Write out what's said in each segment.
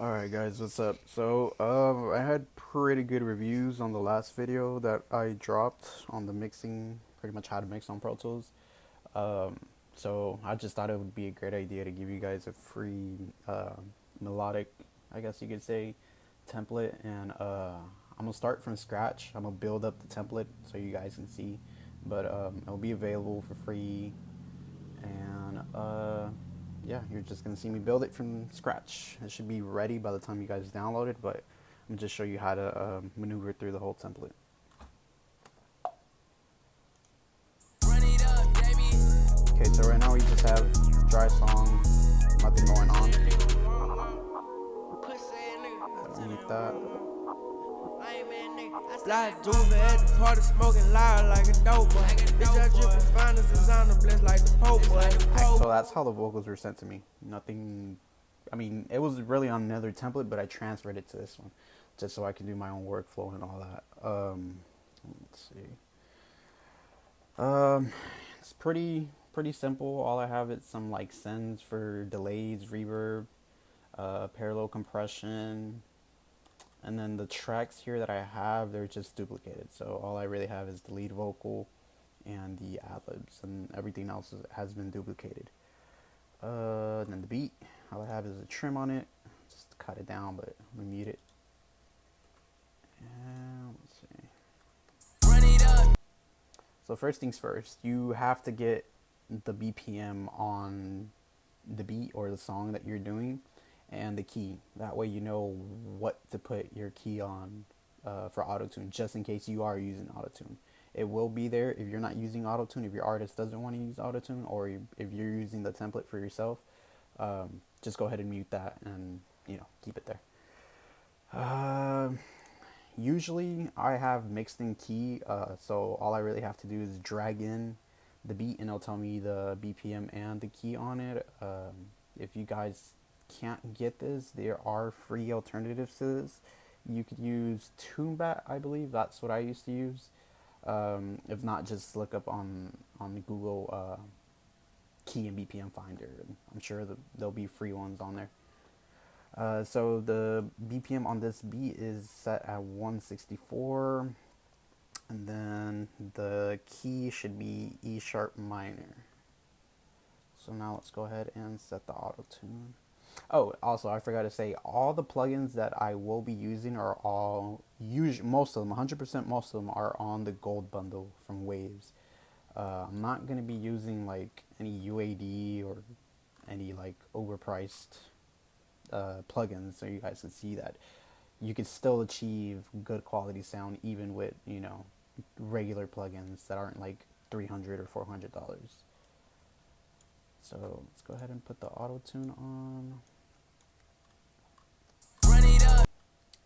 Alright guys, what's up? So, I had pretty good reviews on the last video that I dropped on the mixing, pretty much how to mix on Pro Tools. Um, so I just thought it would be a great idea to give you guys a free, melodic, I guess you could say, template. And, I'm gonna start from scratch. I'm gonna build up the template so you guys can see, but, it'll be available for free. And, yeah, you're just gonna see me build it from scratch. It should be ready by the time you guys download it, but I'm gonna just show you how to maneuver through the whole template. Okay, so right now we just have dry song, nothing going on. Mute that. Like Juve at the party smoking loud like a dope boy. Bitch, I drip the finest designer blessed like the Pope boy. So that's how the vocals were sent to me. Nothing, I mean, it was really on another template, but I transferred it to this one just so I can do my own workflow and all that. Let's see. It's pretty simple. All I have is some like sends for delays, reverb, parallel compression, and then the tracks here that I have, they're just duplicated. So all I really have is the lead vocal and the ad-libs, and everything else has been duplicated. And then the beat, all I have is a trim on it, just cut it down, but I'm gonna mute it. And let's see. So first things first, you have to get the BPM on the beat or the song that you're doing, and the key. That way you know what to put your key on for Autotune, just in case you are using Autotune. It will be there if you're not using Autotune. If your artist doesn't want to use Autotune, or if you're using the template for yourself, just go ahead and mute that and keep it there. Usually I have mixed in key, so all I really have to do is drag in the beat and it'll tell me the BPM and the key on it. If you guys can't get this, there are free alternatives to this. You could use TuneBat, I believe. That's what I used to use. If not, just look up on Google key and BPM finder. I'm sure there'll be free ones on there. So the BPM on this beat is set at 164, and then the key should be E sharp minor. So now let's go ahead and set the auto tune. Oh, also I forgot to say, all the plugins that I will be using are all, most of them, 100% most of them are on the gold bundle from Waves. I'm not going to be using like any UAD or any like overpriced plugins, so you guys can see that you can still achieve good quality sound even with regular plugins that aren't like $300 or $400. So let's go ahead and put the auto tune on.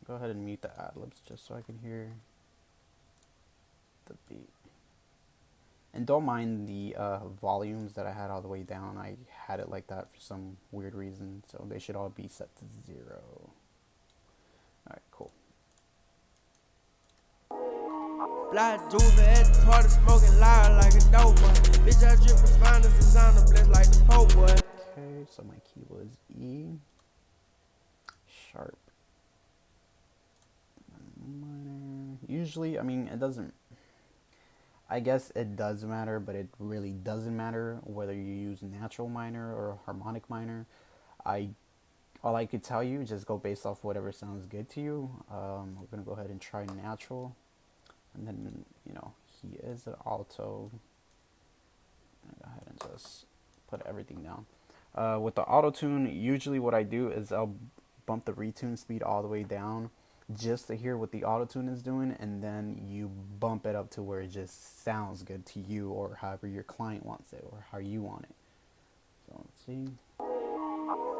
Go ahead and mute the ad-libs just so I can hear the beat. And don't mind the volumes that I had all the way down. I had it like that for some weird reason, so they should all be set to 0. Alright, cool. Like Juve at the party smoking loud like a dope boy. Bitch, I drip the finest designer blessed like the Pope boy. Okay, so my key was E sharp minor. Usually, I mean, it doesn't, I guess it does matter, but it really doesn't matter whether you use natural minor or harmonic minor. All I could tell you, just go based off whatever sounds good to you. We're gonna go ahead and try natural, and then he is an alto. Go ahead and just put everything down. With the auto tune, usually what I do is I'll bump the retune speed all the way down, just to hear what the auto-tune is doing, and then you bump it up to where it just sounds good to you, or however your client wants it, or how you want it. So let's see.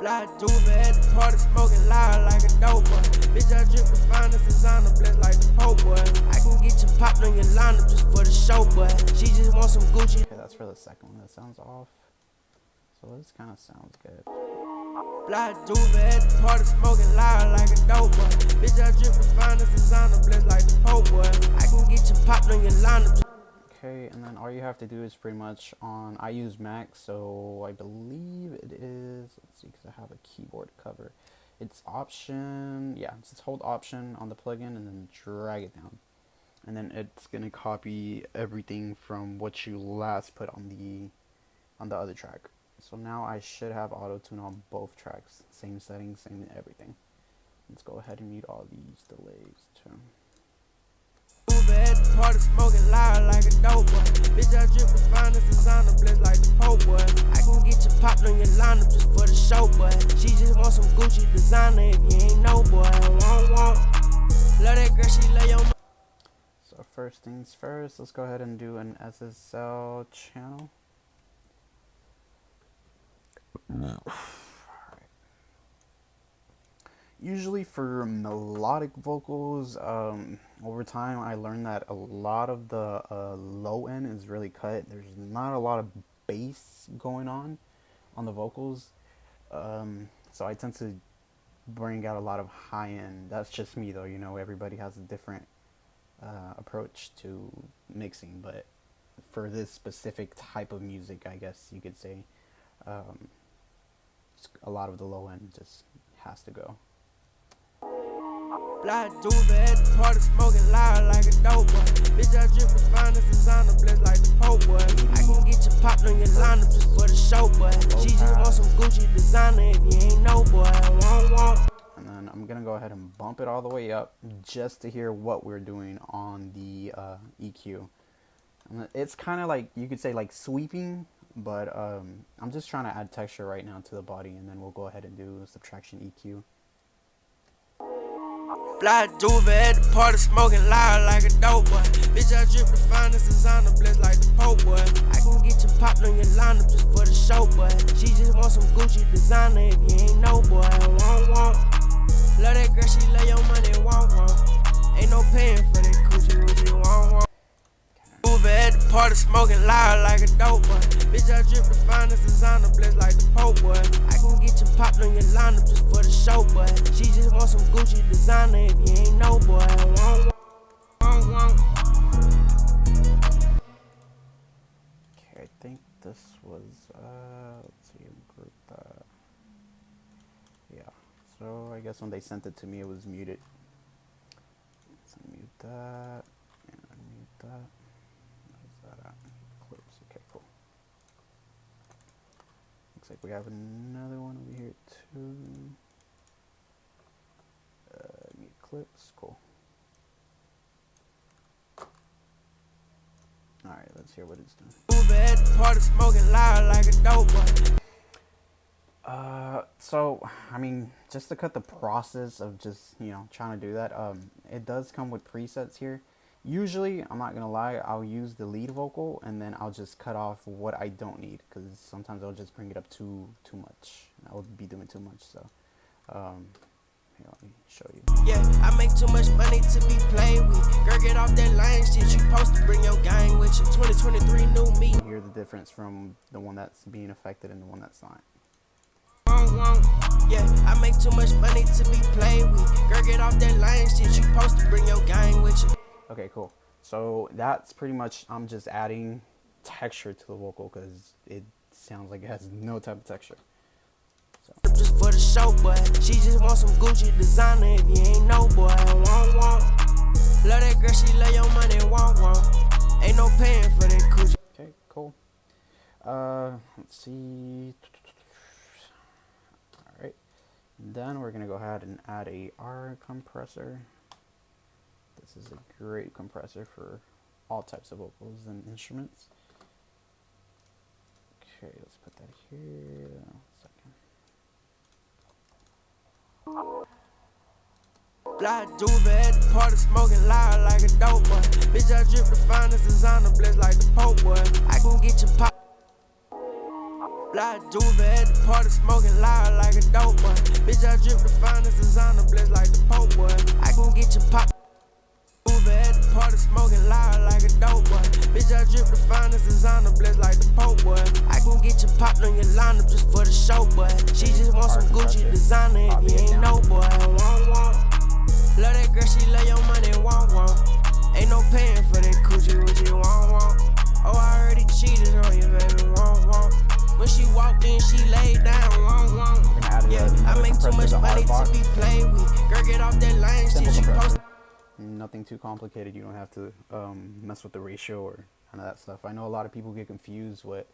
Like Juve at the party smoking loud like a dope boy. Bitch, I drip the finest designer blessed like the Pope boy. I can get you popped on your lineup just for the show, boy. She just wants some Gucci. Okay, that's for the second one. That sounds off. So this kind of sounds good. Like Juve at the party smoking loud like a dope boy. Bitch, I drip the finest designer blessed like the Pope boy. I can get you popped on your lineup. Okay, and then all you have to do is pretty much I use Mac, so I believe it is, let's see, because I have a keyboard cover. it's option, yeah, just hold option on the plugin and then drag it down. And then it's gonna copy everything from what you last put on the other track. So now I should have auto-tune on both tracks. Same settings, same everything. Let's go ahead and mute all these delays too. At the party smoking loud like a dope boy. Bitch, I drip the finest designer blitz like the Pope boy. I can get you popped on your lineup just for the show, boy. She just want some Gucci designer if you ain't know, boy. Love that girl, she lay your. So first things first, let's go ahead and do an SSL channel. Usually for melodic vocals, over time I learned that a lot of the low end is really cut. There's not a lot of bass going on the vocals, so I tend to bring out a lot of high end. That's just me though, you know, everybody has a different approach to mixing, but for this specific type of music, I guess you could say, a lot of the low end just has to go. Black duvet at the party smoking loud like a dope boy. Bitch, I drip the finest designer blitz like the Pope boy. I can get you popped on your lineup just for the show, boy. She just want some Gucci designer if you ain't know, boy. And then I'm gonna go ahead and bump it all the way up just to hear what we're doing on the EQ. And it's kind of like, you could say like sweeping, but I'm just trying to add texture right now to the body, and then we'll go ahead and do subtraction EQ. Black duvet at the party smoking loud like a dope boy. Bitch, I drip the finest designer blitz like the Pope boy. I can get you popped on your lineup just for the show, boy. She just want some Gucci designer if you ain't know, boy. Love that girl, she lay your money, ain't no paying for that Gucci, what you want. At the party smoking loud like a dope boy. Bitch, I drip the finest designer blitz like the Pope boy. I can get you popped on your lineup just for the show, boy. She just want some Gucci designer if you ain't know, boy. Okay, I think this was let's see, group that. Yeah, so I guess when they sent it to me, it was muted. Let's mute that and unmute that. Clips. Okay, cool. Looks like we have another one over here too. Mute clips. Cool. All right, let's hear what it's doing. At the party smoking loud like a dope boy. So I mean, just to cut the process of just, you know, trying to do that, it does come with presets here. Usually, I'm not gonna lie, I'll use the lead vocal and then I'll just cut off what I don't need, because sometimes I'll just bring it up too much. I would be doing too much. So here, let me show you. Yeah, I make too much money to be played with. Girl, get off that lame shit. You supposed to bring your gang with you. 2023 new me. You hear the difference from the one that's being affected and the one that's not. Yeah, I make too much money to be played with. Girl, get off that lame shit. You supposed to bring your gang with you. Okay, cool. So that's pretty much, I'm just adding texture to the vocal because it sounds like it has no type of texture. So. Just for the show, boy. She just want some Gucci designer if you ain't know, boy. Love that girl, she lay your money, ain't no paying for that Gucci. Okay, cool. Let's see. All right. Then we're gonna go ahead and add a R compressor. This is a great compressor for all types of vocals and instruments. Okay, let's put that here. 1 second. Black duvet at the party smoking loud like a dope boy. Bitch, I drip the finest designer blitz like the Pope boy. I can get you pop. Black duvet at the party smoking loud like a dope boy. Bitch, I drip the finest designer blitz like the Pope boy. I can get you pop. At the party smoking loud like a dope boy. Bitch, I drip the finest designer blitz like the Pope boy. I can get you popped on your lineup just for the show, boy. She just want some Gucci designer if you ain't know, boy. Love that girl, she lay your money, ain't no paying for that Gucci, what you want. Oh, I already cheated on you, baby, When she walked in, she laid down, yeah, I make too much money to be played with. Girl, get off that lane shit you post. Nothing too complicated. You don't have to mess with the ratio or none of that stuff. I know a lot of people get confused what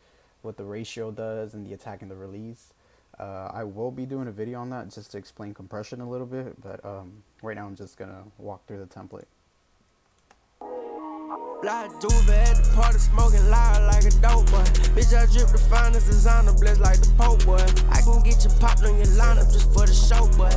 the ratio does and the attack and the release. I will be doing a video on that just to explain compression a little bit, but right now I'm just gonna walk through the template. Fly duvet at the party, smoking loud like a dope boy. Bitch, I drip the finest designer, blessed like the Pope boy. I can get you popped on your lineup just for the show, boy.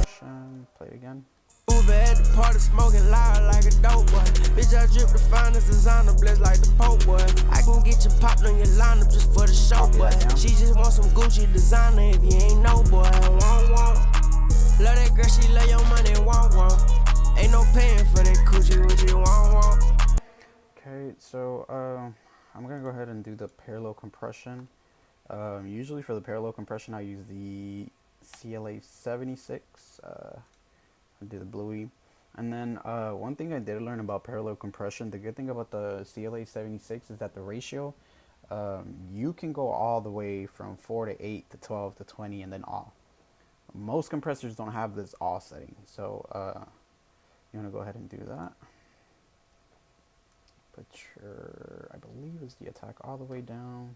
Play it again. Duvet at the party, smoking loud like a dope boy. Bitch, I drip the finest designer, blessed like the Pope boy. I can get you popped on your lineup just for the show, boy. She just want some Gucci designer if you ain't no boy. Won't. Love that girl, she love your money, won't. Ain't no paying for that coochie, what you want. Okay, so I'm gonna go ahead and do the parallel compression. Usually for the parallel compression, I use the CLA 76. I do the bluey, and then one thing I did learn about parallel compression. The good thing about the CLA 76 is that the ratio, you can go all the way from 4 to 8 to 12 to 20, and then all. Most compressors don't have this all setting, so you want to go ahead and do that. Put your, I believe is the attack all the way down,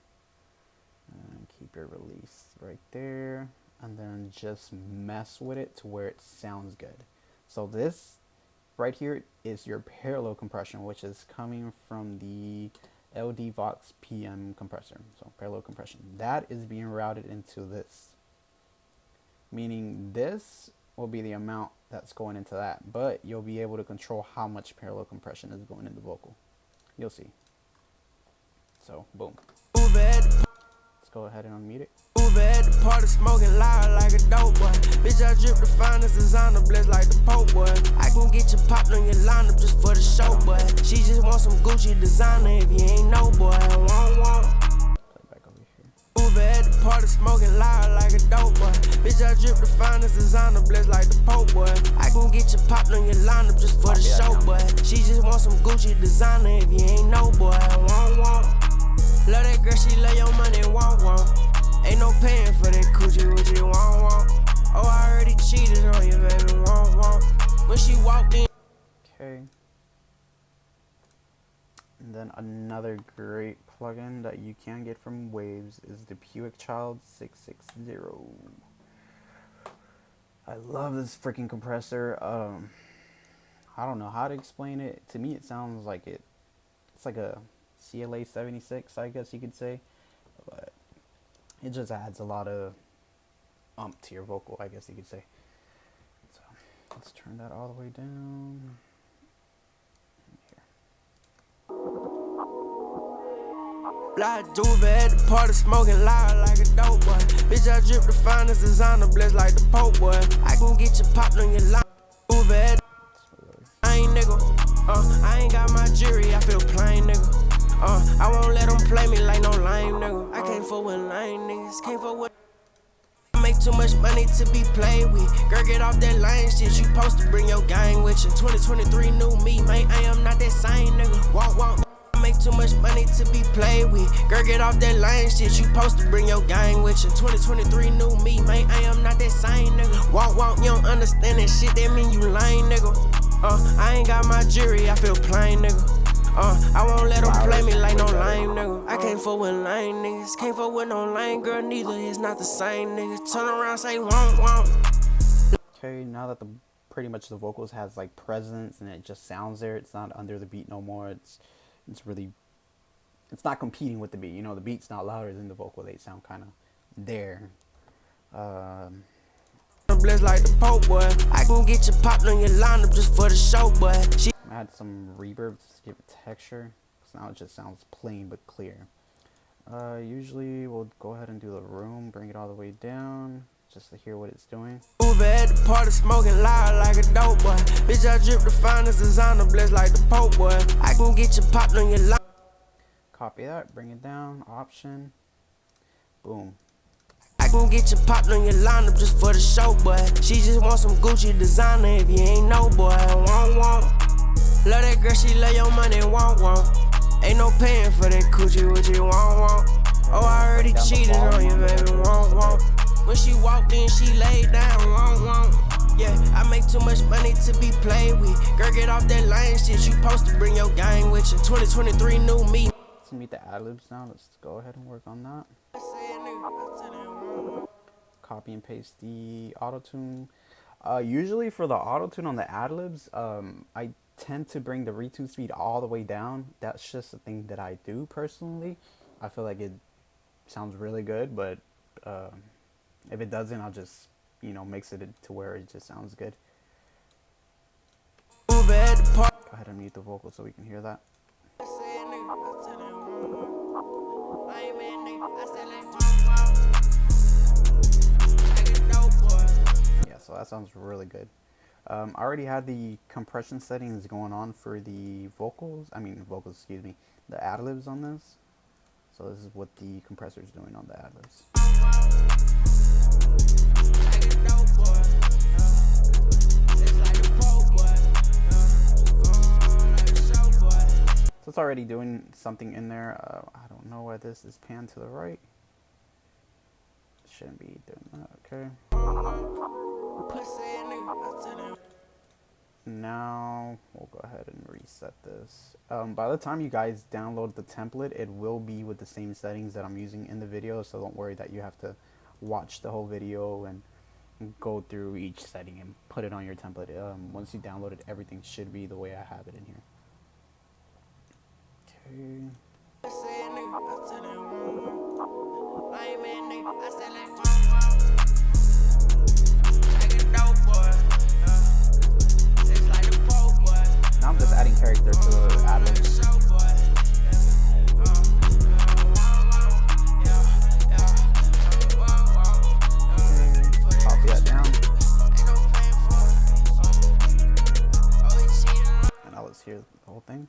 and keep your release right there, and then just mess with it to where it sounds good. So this right here is your parallel compression, which is coming from the LD Vox PM compressor. So parallel compression, that is being routed into this, meaning this will be the amount that's going into that, but you'll be able to control how much parallel compression is going in the vocal. You'll see. So boom. Let's go ahead and unmute it. At the party, smoking loud like a dope boy. Bitch, I drip the finest designer, blessed like the Pope boy. I can get you popped on your lineup just for the show, boy. She just want some Gucci designer if you ain't no boy. Won't. Play back over here. At the party, smoking loud like a dope boy. Bitch, I drip the finest designer, blessed like the Pope boy. I can get you popped on your lineup just for the show, boy. She just want some Gucci designer if you ain't no boy. Won't. Love that girl, she love your money, won't. Ain't no paying for that coochie, what you want. Oh, I already cheated on you, baby, won't. When she walked in. Okay. And then another great plugin that you can get from Waves is the Puic Child 660. I love this freaking compressor. I don't know how to explain it. To me, it sounds like it's like a CLA 76, I guess you could say, but it just adds a lot of to your vocal, I guess you could say. So let's turn that all the way down. Fly duvet at the party, smoking loud like a dope boy. Bitch, I drip the finest designer, blessed like the Pope boy. I can get you popped on your line. Duvet, I ain't nigga. I ain't got my jury, I feel plain nigga. I won't let them play me like no lame nigga. I can't fuck with lame niggas, can't fuck with. I make too much money to be played with. Girl, get off that lame shit, you supposed to bring your gang with you. 2023 new me, man, I am not that same nigga. Walk. I make too much money to be played with. Girl, get off that lame shit, you supposed to bring your gang with you. 2023 new me, man, I am not that same nigga. Walk, you don't understand that shit, that mean you lame nigga. I ain't got my jury, I feel plain nigga. I won't let them play me like no lame nigga. I can't fuck with lame niggas, can't fuck with no lame girl neither. It's not the same nigga. Turn around, say won't. Okay, now that pretty much the vocals has like presence and it just sounds there. It's not under the beat no more. It's not competing with the beat. You know, the beat's not louder than the vocal. They sound kind of there. Blessed like the Pope boy. I can get you popped on your lineup just for the show, boy. Add some reverb to give it texture, because now it just sounds plain but clear. Usually we'll go ahead and do the room, bring it all the way down, just to hear what it's doing. At the party, smoking loud like a dope boy. Bitch, I drip the finest designer, blessed like the Pope boy. I can get you popped on your lineup. Copy that, bring it down, option, boom. I can get you popped on your lineup just for the show, boy. She just want some Gucci designer if you ain't no boy. Won't. Love that girl, she love your money, won't. Ain't no paying for that coochie, what you want. Oh, I already cheated on you, baby. Won't. When she walked in, she laid down. Won't. Yeah, I make too much money to be played with. Girl, get off that lame shit. You supposed to bring your gang with you. 2023 new me. Let's meet the ad-libs now. Let's go ahead and work on that. Copy and paste the Autotune. Usually for the Autotune on the ad-libs, I tend to bring the retune speed all the way down. That's just a thing that I do personally. I feel like it sounds really good, but if it doesn't, I'll just, mix it to where it just sounds good. Go ahead and mute the vocal so we can hear that. Yeah, so that sounds really good. I already had the compression settings going on for the the ad-libs on this. So this is what the compressor is doing on the ad-libs. So it's already doing something in there. I don't know why this is panned to the right. Shouldn't be doing that, okay. Now we'll go ahead and reset this. By the time you guys download the template, it will be with the same settings that I'm using in the video, so don't worry that you have to watch the whole video and go through each setting and put it on your template. Once you download it, everything should be the way I have it in here. Okay. Now I'm just adding character to the ad-lib. Copy that down. And now let's hear the whole thing.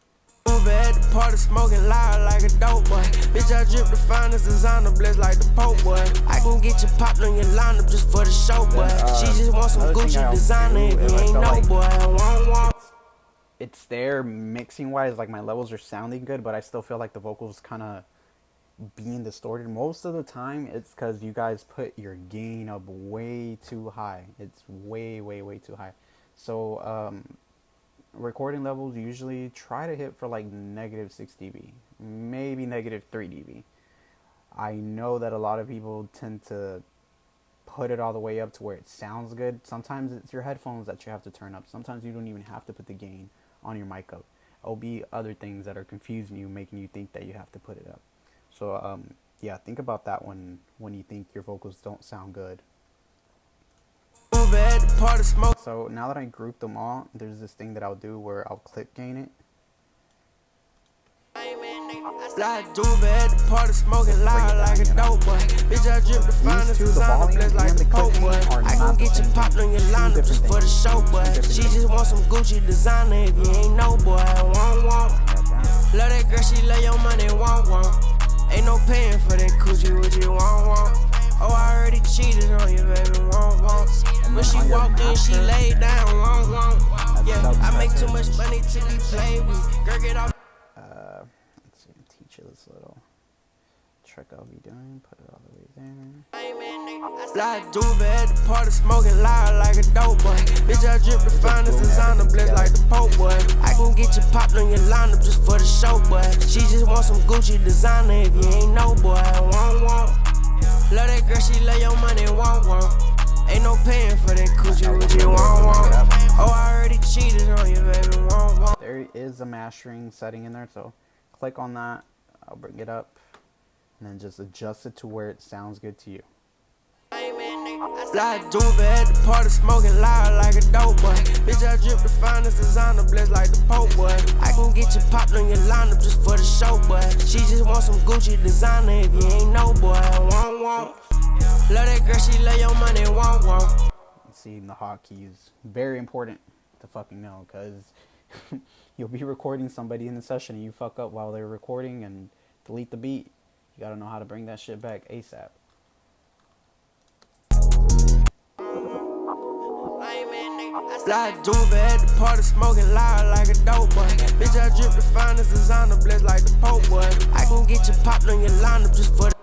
At the party smoking loud like a dope boy. Bitch, I drip the finest designer blessed like the Pope boy. I can get you popped on your lineup just for the show boy. She just wants some Gucci designer if you ain't no boy. It's there mixing wise, like my levels are sounding good, but I still feel like the vocals kind of being distorted. Most of the time it's because you guys put your gain up way too high. It's way too high. So recording levels usually try to hit for like -6 dB, maybe -3 dB. I know that a lot of people tend to put it all the way up to where it sounds good. Sometimes it's your headphones that you have to turn up. Sometimes you don't even have to put the gain on your mic up. It'll be other things that are confusing you, making you think that you have to put it up. So yeah, think about that when you think your vocals don't sound good. So now that I grouped them all, there's this thing that I'll do where I'll clip gain it. Like Juve at the party smoking loud like a dope boy. Bitch, I drip the finest designer blessed like the Pope boy. I can get you popped on your lineup just for the show boy. She just wants some Gucci designer if you ain't no boy. Won't. Love that girl, she love your money, won't. Ain't no paying for that Gucci, what you want. Oh, I already cheated on you, baby, won't. When she walked in, she laid down, won't. Yeah, I make too much money to be played with. Girl, get off. Let's see, teach you this little trick I'll be doing. Put it all the way there. Like Juve at the party smoking loud like a dope boy. Bitch, I drip the finest designer blessed like the Pope boy. I can get you popped on your lineup just for the show boy. She just wants some Gucci designer if you ain't no boy. Won't. Love that girl, she love your money, won't. Ain't no paying for that Gucci, what you want. Oh, I already cheated on you, baby, won't. There is a mastering setting in there, so click on that. I'll bring it up and then just adjust it to where it sounds good to you. Like Juve at the party smoking loud like a dope boy. Bitch, I drip the finest designer blessed like the Pope boy. I can get you popped on your lineup just for the show boy. She just wants some Gucci designer if you ain't no boy. Won't. Love that girl, she love your money, won't. See, the hotkeys, very important to fucking know, because you'll be recording somebody in the session and you fuck up while they're recording and delete the beat. You gotta know how to bring that shit back ASAP. Like Juve at the party smoking loud like a dope boy. Bitch, I drip the finest designer blessed like the Pope boy. I can get you popped on your lineup just for the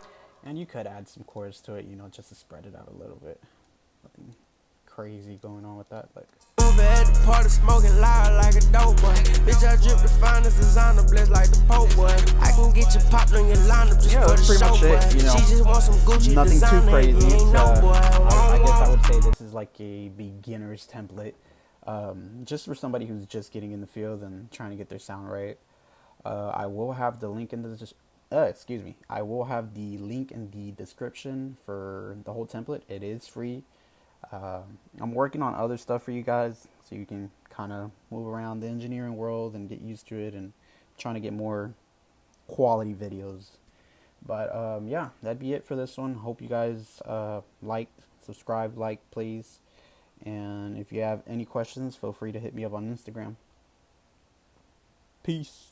And you could add some chords to it, you know, just to spread it out a little bit. Nothing crazy going on with that. Like, Over at the party, smoking loud like a dope boy. Bitch, I drip the finest designer, blessed like the Pope boy. I can get you popped on your lineup just for the that's show, pretty much it. boy. You know, She just wants some Gucci nothing designer, too crazy. you ain't no boy. I guess I would say this is like a beginner's template, just for somebody who's just getting in the field and trying to get their sound right. I will have the link in the I will have the link in the description for the whole template. It is free. I'm working on other stuff for you guys, so you can kind of move around the engineering world and get used to it, and trying to get more quality videos. But yeah, that'd be it for this one. Hope you guys subscribe, please. And if you have any questions, feel free to hit me up on Instagram. Peace.